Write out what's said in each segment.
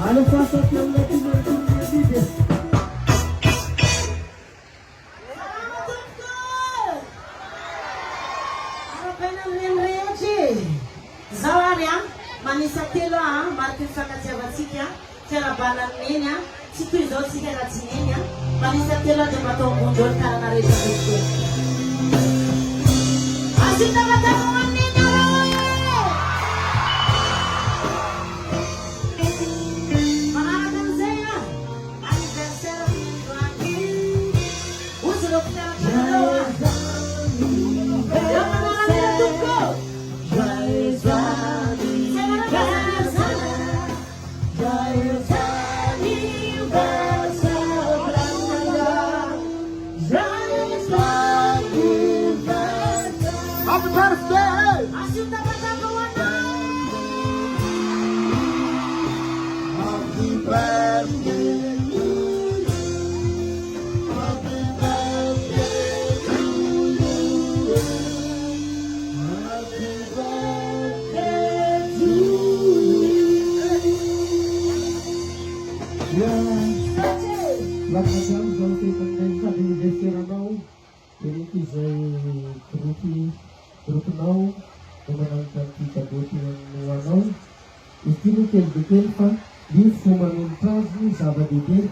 Ano pasok ng natin ng video. Zawaria, manisatelo markin fakatiavatsika, fiarabananeny tsy toy izao tsika ratsineny manisatelo dia matao ambondreo ny karana rehetra rehetra. Asitavatavo amin'iny manaraka an'izay anniversaire min'androany ozy ireo mpianatranareo eo manaraka tompoko. Happy birthday! Asyuta Batabawana! Happy birthday to you. Happy birthday to you. Happy birthday to you. Lahat na siyang zonti pagkaisa dinidestiranau. Piniti zay grupunau memenangkan kita buti yang mewanau. Istinu kel pa di fumanun transni sahabat ide.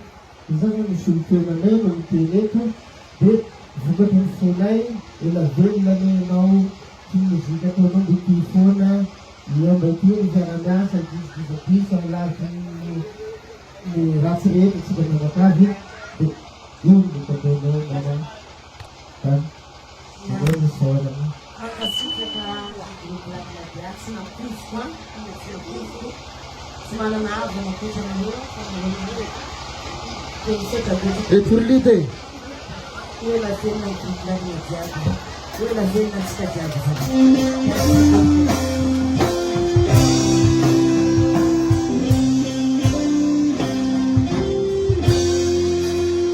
Jangan disultuna na mungkineto. Bet bukan funai ila vela nau kimuzika to nung butifona. Ia betul jangan sa bisa lagi ni rasire sudah mengatakan yung dito na kan ini seorang Makasika ka lahat sa mga Christmas, sa mga naawa na po sa mga Furlite. wala din ng bigla niya dyan. Wala din ng sika dyan.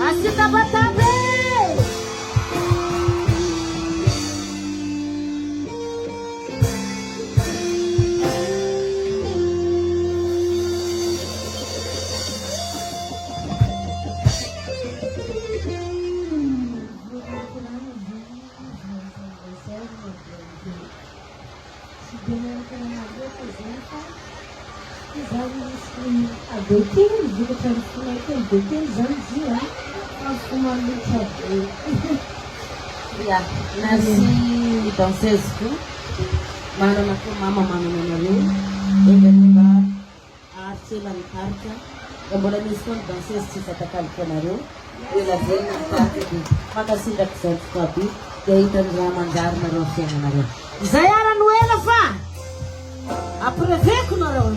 Asita Batabe! Betul, juga tradisional itu betul zanzi ya, cuma lupa. Ya, nasi Francesco, mana nak mama nalu, dengan ba arcelan karca, kemudian miskon Francesco katakan kenaru, bila dia nak maka sidak sesuatu, jaitan zaman darma rosya naru. Zayara nuela fa, aprove kunaru.